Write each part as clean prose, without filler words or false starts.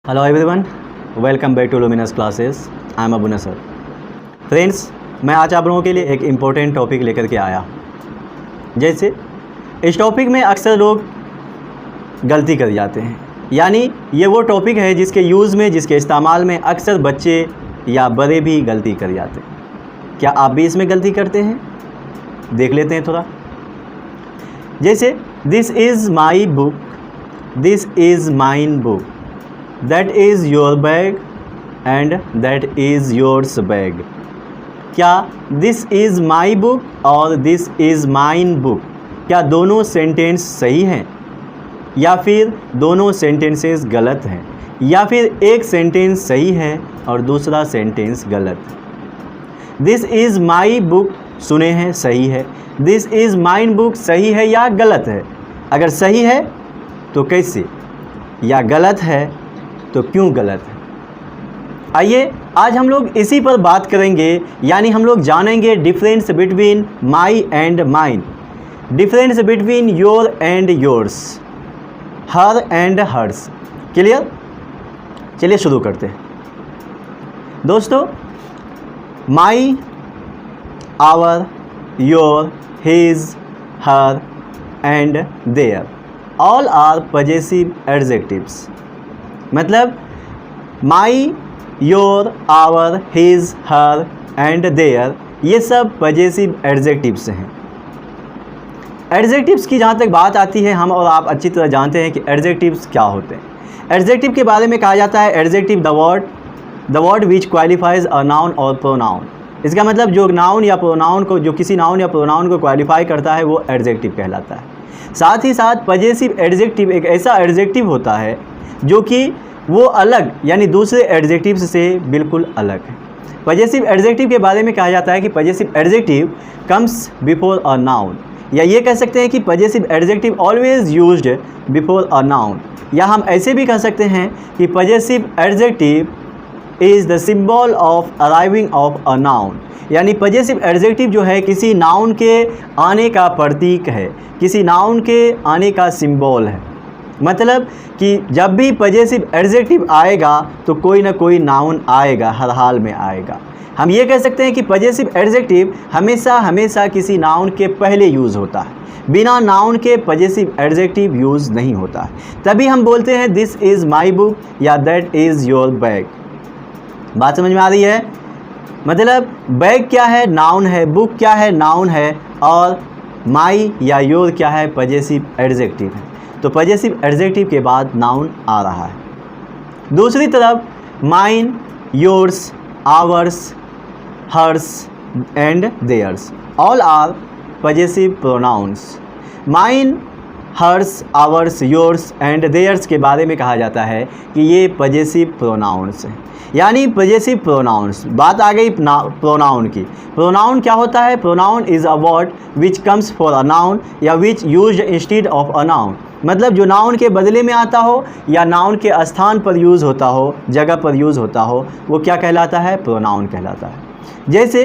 Hello everyone, welcome back to Luminous classes. I am Abu Nasar. Friends, मैं आज आप लोगों के लिए एक इम्पोर्टेंट टॉपिक लेकर के आया। जैसे इस टॉपिक में अक्सर लोग गलती कर जाते हैं, यानी ये वो टॉपिक है जिसके यूज़ में, जिसके इस्तेमाल में अक्सर बच्चे या बड़े भी गलती कर जाते हैं। क्या आप भी इसमें गलती करते हैं? देख लेते हैं थोड़ा। जैसे this is my book, this is mine book, that is your bag and that is yours bag. क्या दिस इज़ माई बुक और दिस इज़ माइन बुक, क्या दोनों सेंटेंस सही हैं या फिर दोनों सेंटेंसेस गलत हैं, या फिर एक सेंटेंस सही है और दूसरा सेंटेंस गलत है? दिस इज़ माई बुक सुने हैं, सही है। दिस इज़ माइन बुक सही है या गलत है? अगर सही है तो कैसे, या गलत है तो क्यों गलत है? आइए आज हम लोग इसी पर बात करेंगे, यानी हम लोग जानेंगे difference between my and mine, difference between your and yours, her and hers. Clear? चलिए शुरू करते हैं। दोस्तों, my, our, your, his, her and their all are possessive adjectives. मतलब my, your, our, his, her and their, ये सब possessive adjectives हैं। Adjectives की जहाँ तक बात आती है, हम और आप अच्छी तरह जानते हैं कि एडजेक्टिव्स क्या होते हैं। एडजेक्टिव के बारे में कहा जाता है adjective the word which qualifies a noun और प्रोनाउन। इसका मतलब जो नाउन या प्रोनाउन को, जो किसी नाउन या प्रोनाउन को क्वालिफाई करता है वो एडजेक्टिव कहलाता है। साथ ही साथ पजेसिव एडजेक्टिव एक ऐसा एडजेक्टिव होता है जो कि वो अलग, यानी दूसरे एडजेक्टिव्स से बिल्कुल अलग है। पजेसिव एडजेक्टिव के बारे में कहा जाता है कि possessive adjective comes before a noun, या ये कह सकते हैं कि possessive adjective always used before a noun, या हम ऐसे भी कह सकते हैं कि possessive adjective is the symbol of arriving of a noun, यानी पजेसिव एडजेक्टिव जो है किसी नाउन के आने का प्रतीक है, किसी नाउन के आने का सिंबल है। मतलब कि जब भी पजेसिव एडजेक्टिव आएगा तो कोई ना कोई नाउन आएगा, हर हाल में आएगा। हम ये कह सकते हैं कि पजेसिव एडजेक्टिव हमेशा किसी नाउन के पहले यूज़ होता है, बिना नाउन के पजेसिव एडजेक्टिव यूज़ नहीं होता है। तभी हम बोलते हैं दिस इज़ माई बुक या दैट इज़ योर बैग। बात समझ में आ रही है? मतलब बैग क्या है? नाउन है। बुक क्या है? नाउन है। और माई या योर क्या है? पजेसिव एडजेक्टिव है। तो पजेसिव एडजेक्टिव के बाद नाउन आ रहा है। दूसरी तरफ mine, yours, ours, hers and theirs all are possessive pronouns. Mine, hers, ours, yours and theirs के बारे में कहा जाता है कि ये पजेसिव प्रोनाउंस हैं, यानी पजेसिव प्रोनाउंस। बात आ गई प्रोनाउन की। प्रोनाउन क्या होता है? Pronoun is a word which comes for a noun या which used instead of a noun. मतलब जो नाउन के बदले में आता हो या नाउन के स्थान पर यूज़ होता हो, जगह पर यूज़ होता हो, वो क्या कहलाता है? प्रोनाउन कहलाता है। जैसे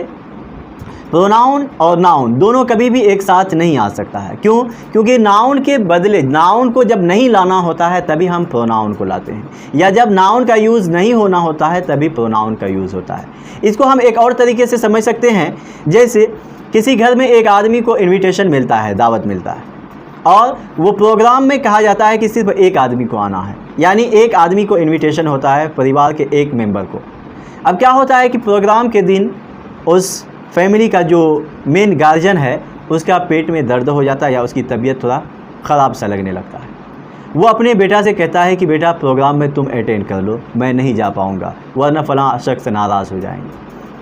प्रोनाउन और नाउन दोनों कभी भी एक साथ नहीं आ सकता है। क्यों? क्योंकि नाउन के बदले, नाउन को जब नहीं लाना होता है तभी हम प्रोनाउन को लाते हैं, या जब नाउन का यूज़ नहीं होना होता है तभी प्रोनाउन का यूज़ होता है। इसको हम एक और तरीके से समझ सकते हैं। जैसे किसी घर में एक आदमी को इन्विटेशन मिलता है, दावत मिलता है, और वो प्रोग्राम में कहा जाता है कि सिर्फ एक आदमी को आना है, यानी एक आदमी को इन्विटेशन होता है, परिवार के एक मेंबर को। अब क्या होता है कि प्रोग्राम के दिन उस फैमिली का जो मेन गार्जियन है उसका पेट में दर्द हो जाता है या उसकी तबीयत थोड़ा ख़राब सा लगने लगता है। वो अपने बेटा से कहता है कि बेटा प्रोग्राम में तुम अटेंड कर लो, मैं नहीं जा पाऊँगा वरना फ़लाँ शख्स नाराज़ हो जाएंगे।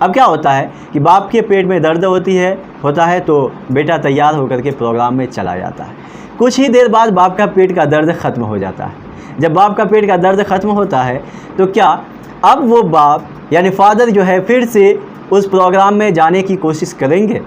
अब क्या होता है कि बाप के पेट में दर्द होता है तो बेटा तैयार होकर के प्रोग्राम में चला जाता है। कुछ ही देर बाद बाप का पेट का दर्द ख़त्म हो जाता है। जब बाप का पेट का दर्द ख़त्म होता है तो क्या अब वो बाप यानी फादर जो है फिर से उस प्रोग्राम में जाने की कोशिश करेंगे?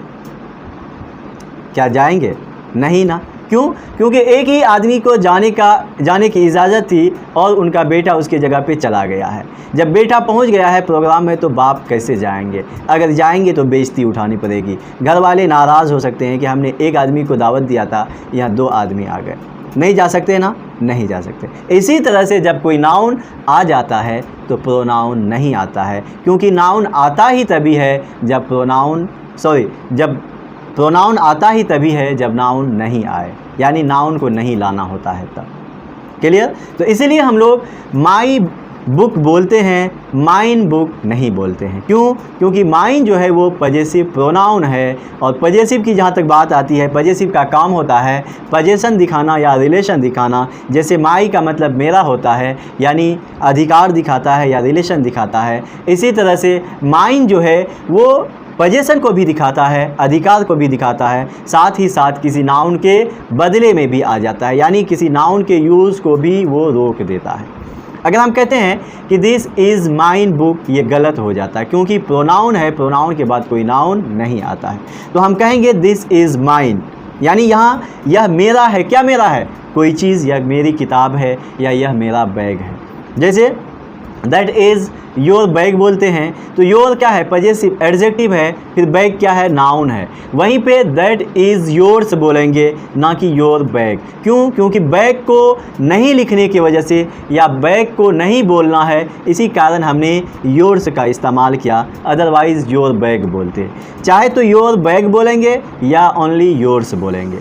क्या जाएंगे? नहीं ना। क्यों? क्योंकि एक ही आदमी को जाने की इजाज़त थी और उनका बेटा उसकी जगह पे चला गया है। जब बेटा पहुंच गया है प्रोग्राम में तो बाप कैसे जाएंगे? अगर जाएंगे तो बेइज्जती उठानी पड़ेगी। घर वाले नाराज़ हो सकते हैं कि हमने एक आदमी को दावत दिया था, यहाँ 2 आदमी आ गए। नहीं जा सकते ना, नहीं जा सकते। इसी तरह से जब कोई नाउन आ जाता है तो प्रोनाउन नहीं आता है, क्योंकि नाउन आता ही तभी है जब जब प्रोनाउन आता ही तभी है जब नाउन नहीं आए, यानी नाउन को नहीं लाना होता है तब। क्लियर? तो इसीलिए हम लोग माई बुक बोलते हैं, माइन बुक नहीं बोलते हैं। क्यों? क्योंकि माइन जो है वो पजेसिव प्रोनाउन है, और पजेसिव की जहाँ तक बात आती है, पजेसिव का काम होता है पजेशन दिखाना या रिलेशन दिखाना। जैसे माई का मतलब मेरा होता है, यानी अधिकार दिखाता है या रिलेशन दिखाता है। इसी तरह से माइन जो है वो पजेशन को भी दिखाता है, अधिकार को भी दिखाता है, साथ ही साथ किसी नाउन के बदले में भी आ जाता है, यानी किसी नाउन के यूज़ को भी वो रोक देता है। अगर हम कहते हैं कि दिस इज़ माइन बुक, ये गलत हो जाता है, क्योंकि प्रोनाउन है, प्रोनाउन के बाद कोई नाउन नहीं आता है। तो हम कहेंगे दिस इज़ माइन, यानी यहाँ यह मेरा है। क्या मेरा है? कोई चीज़, यह मेरी किताब है या यह मेरा बैग है। जैसे दैट इज़ योर बैग बोलते हैं तो योर क्या है? पजेसिव एडजेक्टिव है, फिर बैग क्या है? नाउन है। वहीं पे दैट इज़ योर्स बोलेंगे, ना कि योर बैग। क्यों? क्योंकि बैग को नहीं लिखने की वजह से या बैग को नहीं बोलना है, इसी कारण हमने योर्स का इस्तेमाल किया, अदरवाइज़ योर बैग बोलते। चाहे तो योर बैग बोलेंगे या ओनली योर्स बोलेंगे।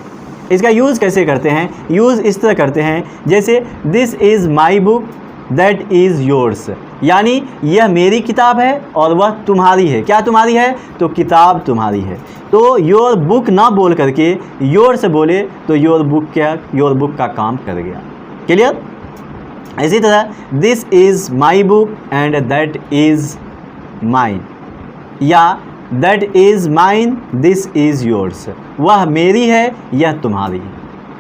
इसका यूज़ कैसे करते हैं? यूज़ इस तरह करते हैं जैसे this is my book that is yours, यानी यह मेरी किताब है और वह तुम्हारी है। क्या तुम्हारी है? तो किताब तुम्हारी है। तो योर बुक ना बोल करके योर से बोले तो योर बुक का काम कर गया। क्लियर? इसी तरह this is my book and that is mine, या that is mine this is yours, वह मेरी है यह तुम्हारी है।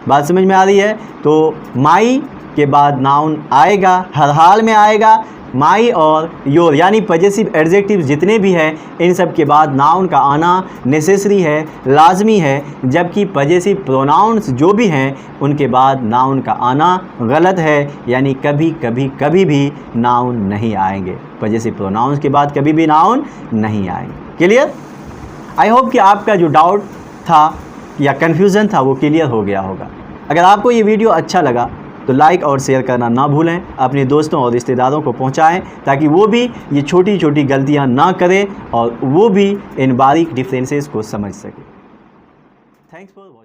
बात समझ में आ रही है? तो माई के बाद नाउन आएगा, हर हाल में आएगा। माई और योर यानी पजेसिव एडजेक्टिव जितने भी हैं, इन सब के बाद नाउन का आना नेसेसरी है, लाजमी है। जबकि पजेसिव प्रोनाउंस जो भी हैं उनके बाद नाउन का आना गलत है, यानी कभी भी नाउन नहीं आएंगे। पजेसिव प्रोनाउंस के बाद कभी भी नाउन नहीं आएंगे। क्लियर? आई होप कि आपका जो डाउट था या कन्फ्यूज़न था वो क्लियर हो गया होगा। अगर आपको ये वीडियो अच्छा लगा तो लाइक और शेयर करना ना भूलें, अपने दोस्तों और रिश्तेदारों को पहुंचाएं, ताकि वो भी ये छोटी छोटी गलतियां ना करें और वो भी इन बारीक डिफरेंसेस को समझ सकें। Thanks for watching.